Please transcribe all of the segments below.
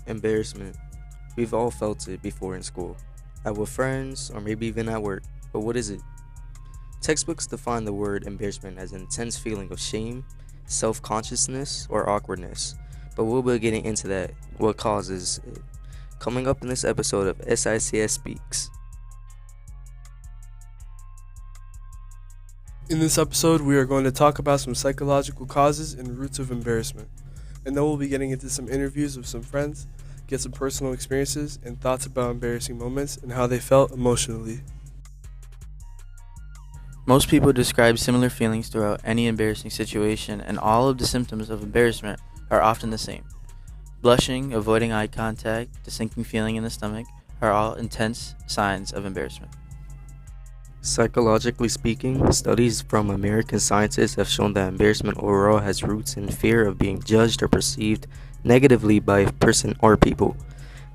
Embarrassment. We've all felt it before in school, out with friends, or maybe even at work. But what is it? Textbooks define the word embarrassment as an intense feeling of shame, self consciousness, or awkwardness. But we'll be getting into that, what causes it. Coming up in this episode of SICS Speaks. In this episode, we are going to talk about some psychological causes and roots of embarrassment. And then we'll be getting into some interviews with some friends, get some personal experiences and thoughts about embarrassing moments and how they felt emotionally. Most people describe similar feelings throughout any embarrassing situation, and all of the symptoms of embarrassment are often the same. Blushing, avoiding eye contact, the sinking feeling in the stomach are all intense signs of embarrassment. Psychologically speaking, studies from American scientists have shown that embarrassment overall has roots in fear of being judged or perceived negatively by a person or people.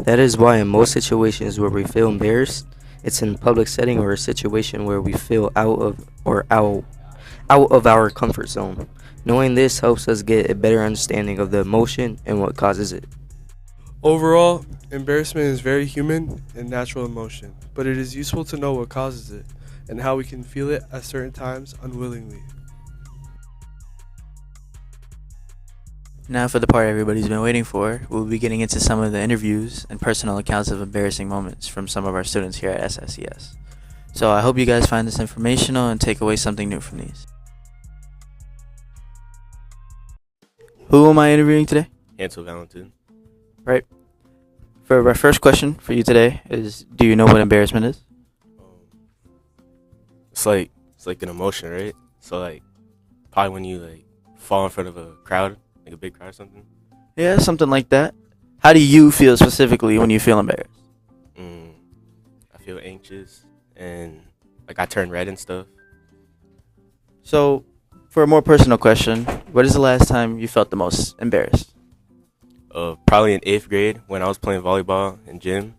That is why in most situations where we feel embarrassed, it's in a public setting or a situation where we feel out of our comfort zone. Knowing this helps us get a better understanding of the emotion and what causes it. Overall, embarrassment is very human and natural emotion, but it is useful to know what causes it and how we can feel it at certain times unwillingly. Now for the part everybody's been waiting for, we'll be getting into some of the interviews and personal accounts of embarrassing moments from some of our students here at SSES. So I hope you guys find this informational and take away something new from these. Who am I interviewing today? Ansel Valentin. Right. For our first question for you today is, do you know what embarrassment is? It's like an emotion, right? So like probably when you fall in front of a crowd, like a big crowd or something. Yeah, something like that. How do you feel specifically when you feel embarrassed? I feel anxious and like I turn red and stuff. So, for a more personal question, what is the last time you felt the most embarrassed? Probably in 8th grade when I was playing volleyball in gym,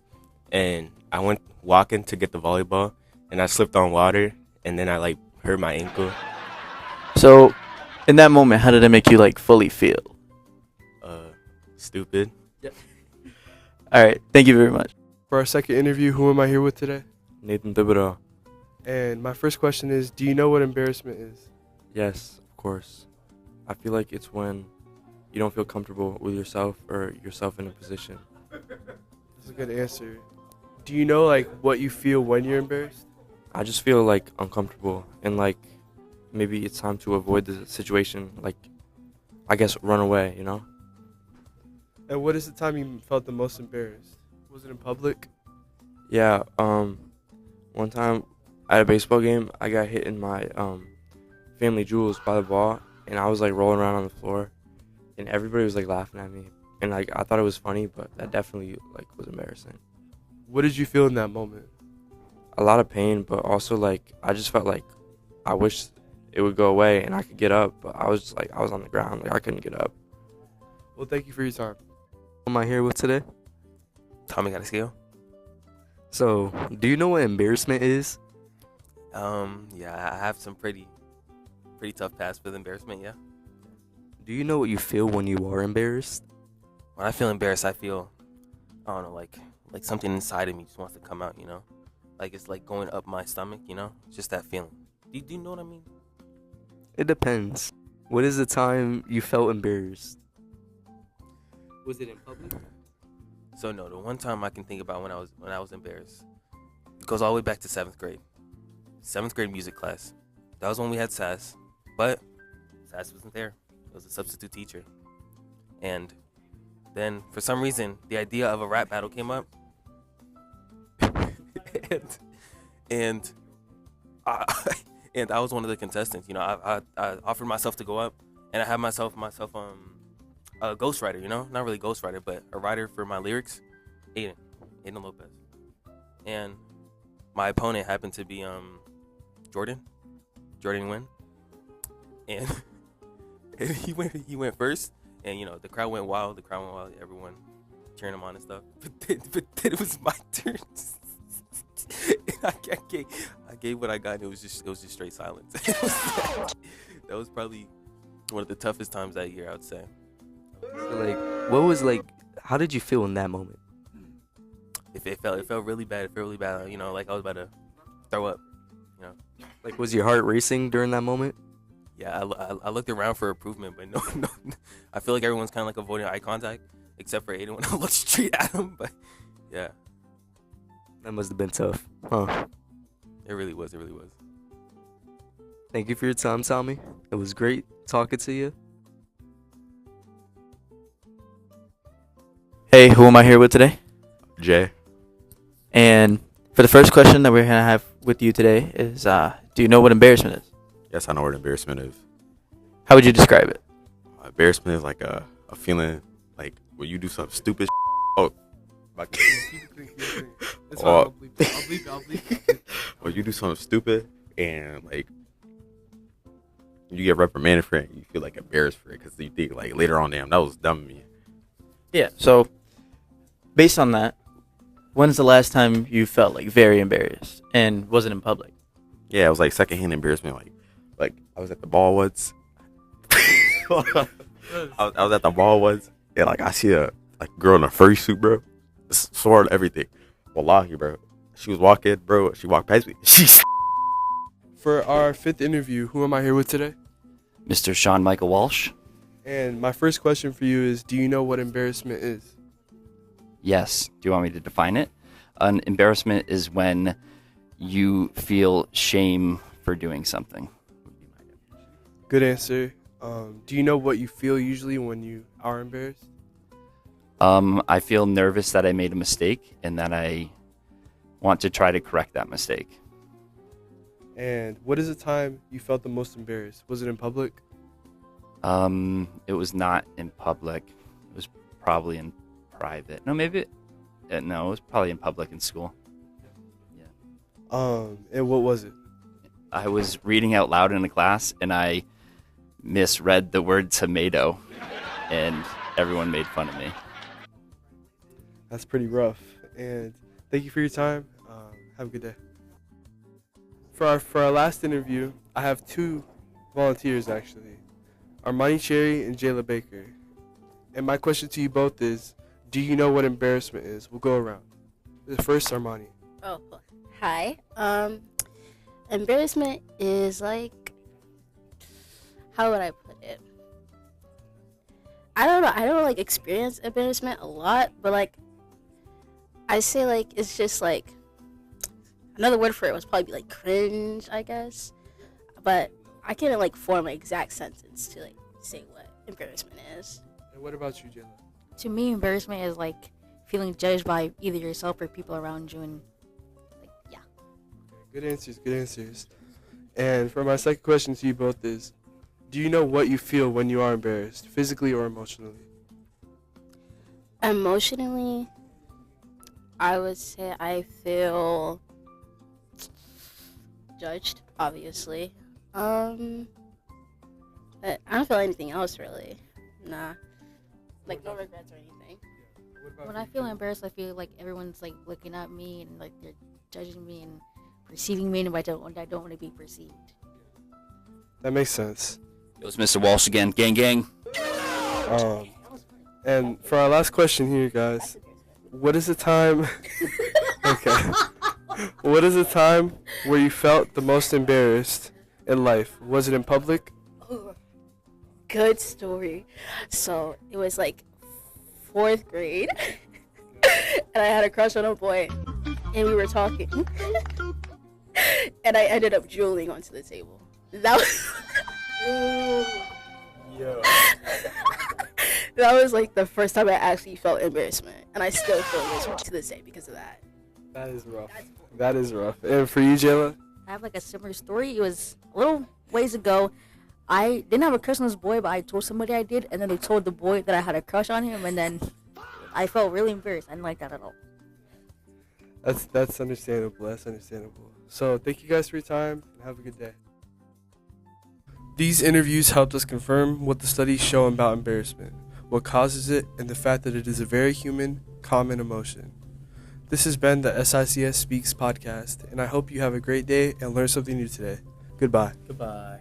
and I went walking to get the volleyball, and I slipped on water, and then I hurt my ankle. So, in that moment, how did it make you fully feel? Stupid. Yep. All right, thank you very much. For our second interview, who am I here with today? Nathan Thibodeau. And my first question is, do you know what embarrassment is? Yes, of course. I feel like it's when you don't feel comfortable with yourself or yourself in a position. That's a good answer. Do you know what you feel when you're embarrassed? I just feel uncomfortable and maybe it's time to avoid the situation, I guess run away, you know? And what is the time you felt the most embarrassed? Was it in public? Yeah, one time at a baseball game, I got hit in my family jewels by the ball, and I was rolling around on the floor, and everybody was laughing at me, and I thought it was funny, but that definitely was embarrassing. What did you feel in that moment? A lot of pain, but also I just felt I wish it would go away and I could get up, but I was just I was on the ground, I couldn't get up. Well, thank you for your time. Who am I here with today? Tommy got a scale. So, do you know what embarrassment is? Yeah, I have some pretty tough past with embarrassment, yeah. Do you know what you feel when you are embarrassed? When I feel embarrassed, I feel, I don't know, like something inside of me just wants to come out, you know? It's going up my stomach, you know? It's just that feeling. Do you know what I mean? It depends. What is the time you felt embarrassed? Was it in public? So no, the one time I can think about when I was embarrassed, it goes all the way back to 7th grade. 7th grade music class. That was when we had SAS, but SAS wasn't there. It was a substitute teacher. And then for some reason, the idea of a rap battle came up. and I was one of the contestants. You know, I offered myself to go up, and I had myself a ghostwriter, you know, not really ghostwriter, but a writer for my lyrics, Aiden Lopez. And my opponent happened to be Jordan Nguyen, and he went first, and you know the crowd went wild. Everyone cheering him on and stuff. But then it was my turn. And I gave what I got, and it was just straight silence. That was probably one of the toughest times that year, I would say. So, what was How did you feel in that moment? It felt really bad. It felt really bad. You know, like I was about to throw up. You know. Like, was your heart racing during that moment? Yeah, I looked around for improvement, but no. I feel like everyone's kind of like avoiding eye contact, except for Aiden when I looked straight at him. But yeah, That must have been tough. Huh. it really was. It really was. Thank you for your time, Tommy. It was great talking to you. Hey, who am I here with today? Jay. And for the first question that we're going to have with you today is, do you know what embarrassment is? Yes, I know what embarrassment is. How would you describe it? Embarrassment is like a feeling like when you do something stupid. Oh, my It's Oh. I'll bleep it. I'll bleep it. When you do something stupid and like you get reprimanded for it, you feel like embarrassed for it because you think like later on, damn, that was dumb of me. Yeah, so based on that, when's the last time you felt like very embarrassed and was it in public? Yeah, it was like secondhand embarrassment. Like I was at the ball once. I was at the ball once, and like I see a girl in a furry suit, bro. Sword, everything. Wallahi, bro. She was walking, bro. She walked past me. She's For our 5th interview, who am I here with today? Mr. Sean Michael Walsh. And my first question for you is, do you know what embarrassment is? Yes. Do you want me to define it? An embarrassment is when you feel shame for doing something. Good answer. Do you know what you feel usually when you are embarrassed? I feel nervous that I made a mistake and that I want to try to correct that mistake. And what is the time you felt the most embarrassed? Was it in public? It was not in public. It was probably in private. No, maybe. No, it was probably in public in school. And what was it? I was reading out loud in a class and I misread the word tomato, and everyone made fun of me. That's pretty rough. And thank you for your time. Have a good day. For our last interview, I have 2 volunteers actually, Armani Cherry and Jayla Baker. And my question to you both is, do you know what embarrassment is? We'll go around. The first, Armani. Oh, hi. Embarrassment is like, how would I put it? I don't know. I don't like experience embarrassment a lot, but like, I say like it's just like another word for it was probably like cringe, I guess. But I can't like form an exact sentence to like say what embarrassment is. And what about you, Jayla? To me, embarrassment is like feeling judged by either yourself or people around you, and like, yeah. Good answers, good answers. And for my second question to you both is, do you know what you feel when you are embarrassed, physically or emotionally? Emotionally, I would say I feel judged, obviously. But I don't feel anything else really. Nah. Like no regrets or anything. When I feel embarrassed, I feel like everyone's like looking at me and like they're judging me and perceiving me, and I don't want to be perceived. That makes sense. It was Mr. Walsh again. Gang, gang. And for our last question here, guys, what is the time? Okay. What is the time where you felt the most embarrassed in life? Was it in public? Oh, good story. So it was like 4th grade, and I had a crush on a boy, and we were talking, and I ended up drooling onto the table. That was. That was like the first time I actually felt embarrassment, and I still feel embarrassment to this day because of that. That is rough. That is rough. And for you, Jayla? I have like a similar story. It was a little ways ago. I didn't have a crush on this boy, but I told somebody I did, and then they told the boy that I had a crush on him, and then I felt really embarrassed. I didn't like that at all. That's understandable. That's understandable. So thank you guys for your time, and have a good day. These interviews helped us confirm what the studies show about embarrassment, what causes it, and the fact that it is a very human, common emotion. This has been the SICS Speaks podcast, and I hope you have a great day and learn something new today. Goodbye. Goodbye.